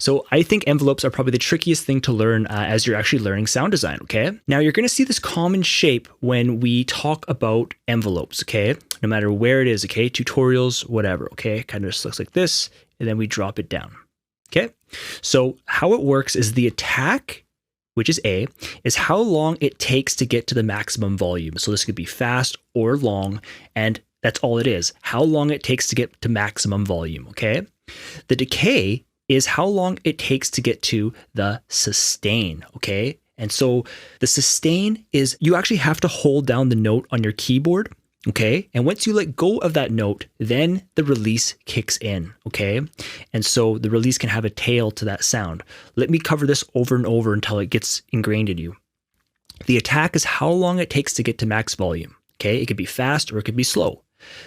So I think envelopes are probably the trickiest thing to learn as you're actually learning sound design, okay? Now you're gonna see this common shape when we talk about envelopes, okay? No matter where it is, okay? Tutorials, whatever, okay? Kind of just looks like this, and then we drop it down, okay? So how it works is the attack, which is A, is how long it takes to get to the maximum volume. So this could be fast or long, and that's all it is, how long it takes to get to maximum volume, okay? The decay is how long it takes to get to the sustain, okay? And so the sustain is you actually have to hold down the note on your keyboard, okay? And once you let go of that note, then the release kicks in, okay? And so the release can have a tail to that sound. Let me cover this over and over until it gets ingrained in you. The attack is how long it takes to get to max volume, okay? It could be fast or it could be slow.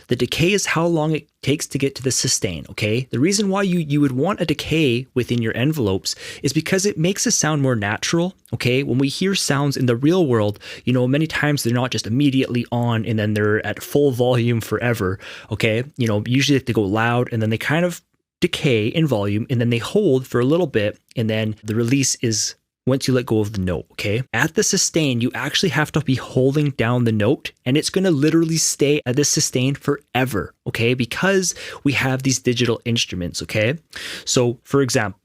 The decay is how long it takes to get to the sustain, okay? The reason why you would want a decay within your envelopes is because it makes a sound more natural, okay? When we hear sounds in the real world, you know, many times they're not just immediately on and then they're at full volume forever, okay? You know, usually they go loud and then they kind of decay in volume and then they hold for a little bit and then the release is once you let go of the note, okay? At the sustain, you actually have to be holding down the note and it's gonna literally stay at this sustain forever, okay? Because we have these digital instruments, okay? So for example,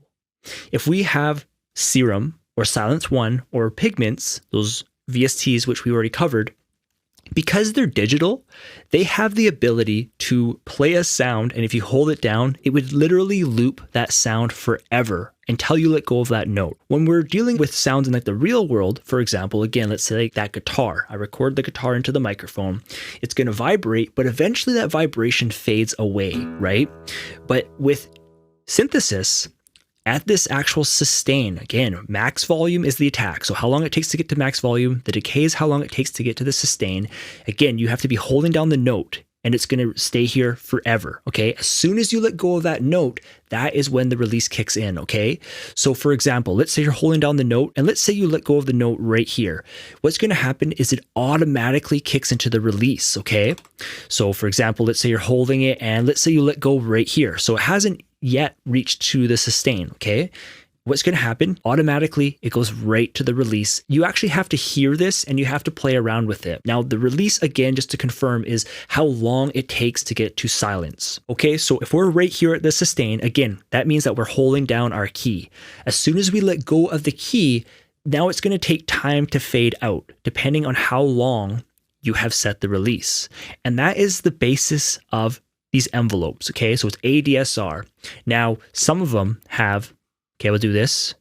if we have Serum or Silence One or Pigments, those VSTs, which we already covered, because they're digital, they have the ability to play a sound, and if you hold it down, it would literally loop that sound forever until you let go of that note. When we're dealing with sounds in like the real world, for example, again, let's say like that guitar. I record the guitar into the microphone. It's going to vibrate, but eventually that vibration fades away, right? But with synthesis, at this actual sustain, again, max volume is the attack. So how long it takes to get to max volume, the decay is how long it takes to get to the sustain. Again, you have to be holding down the note and it's going to stay here forever, okay? As soon as you let go of that note, that is when the release kicks in, okay? So for example, let's say you're holding down the note and let's say you let go of the note right here. What's going to happen is it automatically kicks into the release, okay? So for example, let's say you're holding it and let's say you let go right here. So it hasn't yet reached to the sustain, okay? What's going to happen? Automatically, it goes right to the release. You actually have to hear this and you have to play around with it. Now, the release, again, just to confirm, is how long it takes to get to silence. Okay, so if we're right here at the sustain, again, that means that we're holding down our key. As soon as we let go of the key, now it's going to take time to fade out, depending on how long you have set the release. And that is the basis of these envelopes, okay? So it's ADSR. Now, some of them have, okay, we'll do this,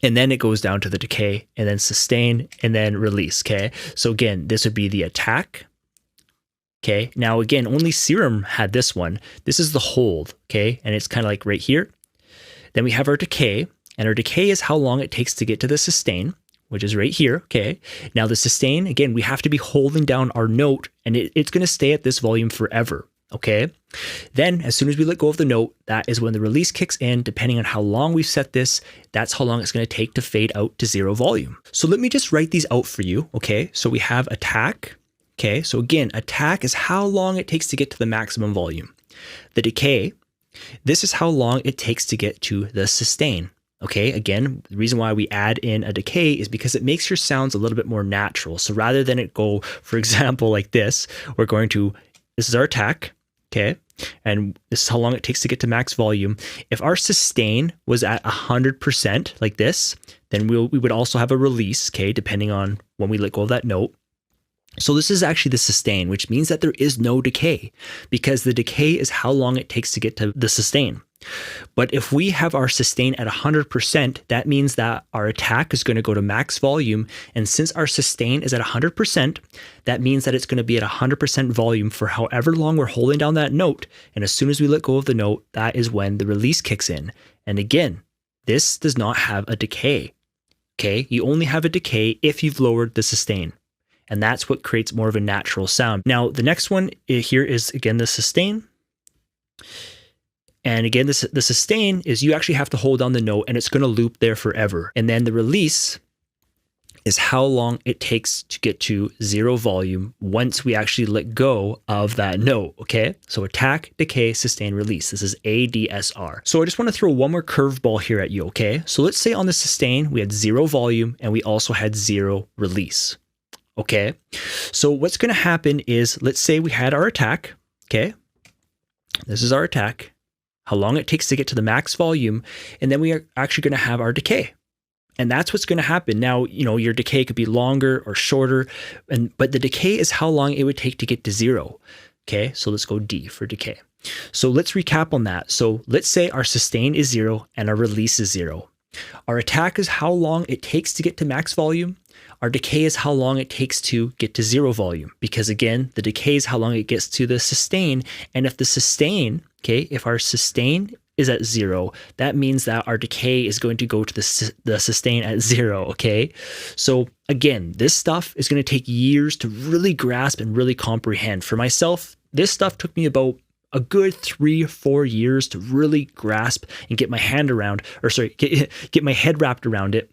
and then it goes down to the decay, and then sustain, and then release, okay? So again, this would be the attack, okay? Now again, only Serum had this one. This is the hold, okay? And it's kind of like right here. Then we have our decay, and our decay is how long it takes to get to the sustain, which is right here, okay? Now the sustain, again, we have to be holding down our note, and it's gonna stay at this volume forever. Okay, then as soon as we let go of the note, that is when the release kicks in. Depending on how long we've set this, that's how long it's going to take to fade out to zero volume. So let me just write these out for you. Okay, so we have attack. Okay, so again, attack is how long it takes to get to the maximum volume. The decay, this is how long it takes to get to the sustain. Okay, again, the reason why we add in a decay is because it makes your sounds a little bit more natural. So rather than it go, for example, like this, we're going to, this is our attack. Okay, and this is how long it takes to get to max volume. If our sustain was at 100% like this, then we would also have a release, okay, depending on when we let go of that note. So this is actually the sustain, which means that there is no decay because the decay is how long it takes to get to the sustain. But if we have our sustain at 100%, that means that our attack is going to go to max volume. And since our sustain is at 100%, that means that it's going to be at 100% volume for however long we're holding down that note. And as soon as we let go of the note, that is when the release kicks in. And again, this does not have a decay. Okay, you only have a decay if you've lowered the sustain. And that's what creates more of a natural sound. Now, the next one here is, again, the sustain. And again, the sustain is you actually have to hold down the note and it's going to loop there forever. And then the release, is how long it takes to get to zero volume once we actually let go of that note, okay? So attack, decay, sustain, release. This is ADSR. So I just want to throw one more curveball here at you, okay? So let's say on the sustain, we had zero volume and we also had zero release, okay? So what's going to happen is, let's say we had our attack, okay? This is our attack, how long it takes to get to the max volume, and then we are actually going to have our decay. And that's what's going to happen. Now, your decay could be longer or shorter, but the decay is how long it would take to get to zero. Okay, so let's go D for decay. So let's recap on that. So let's say our sustain is 0 and our release is 0. Our attack is how long it takes to get to max volume. Our decay is how long it takes to get to 0 volume, because again, the decay is how long it gets to the sustain. And if the sustain, okay, if our sustain is at 0, that means that our decay is going to go to the sustain at 0, okay? So again, this stuff is going to take years to really grasp and really comprehend. For myself, this stuff took me about a good 3 or 4 years to really grasp and get my hand around, get my head wrapped around it.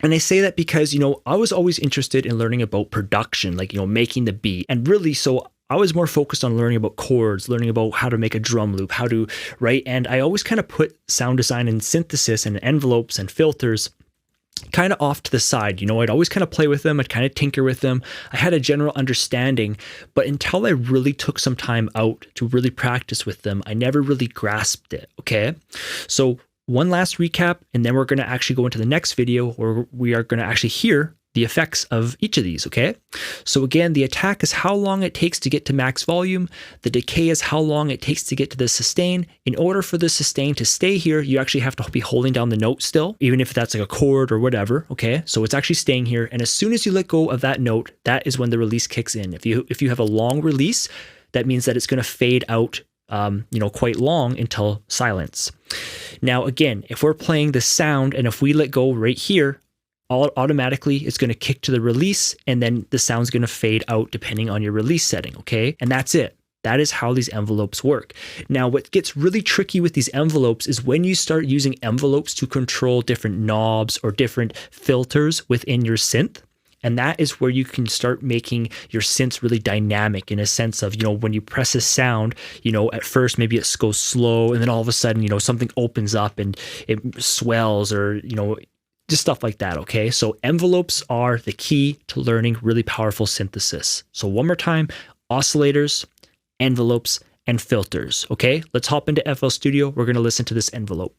And I say that because, I was always interested in learning about production, like, making the beat. And really, so I was more focused on learning about chords, learning about how to make a drum loop, how to write. And I always kind of put sound design and synthesis and envelopes and filters kind of off to the side. I'd always kind of play with them. I'd kind of tinker with them. I had a general understanding, but until I really took some time out to really practice with them, I never really grasped it. Okay. So one last recap, and then we're going to actually go into the next video where we are going to actually hear the effects of each of these, okay? So again, the attack is how long it takes to get to max volume. The decay is how long it takes to get to the sustain. In order for the sustain to stay here, you actually have to be holding down the note still, even if that's like a chord or whatever, okay? So it's actually staying here. And as soon as you let go of that note, that is when the release kicks in. If you have a long release, that means that it's going to fade out quite long until silence. Now, again, if we're playing the sound and if we let go right here, automatically it's going to kick to the release, and then the sound's going to fade out depending on your release setting, okay? And that's it. That is how these envelopes work. Now, what gets really tricky with these envelopes is when you start using envelopes to control different knobs or different filters within your synth. And that is where you can start making your synths really dynamic in a sense of, when you press a sound, at first maybe it goes slow, and then all of a sudden, something opens up and it swells, or, just stuff like that, okay? So envelopes are the key to learning really powerful synthesis. So one more time, oscillators, envelopes, and filters, okay? Let's hop into FL Studio. We're going to listen to this envelope.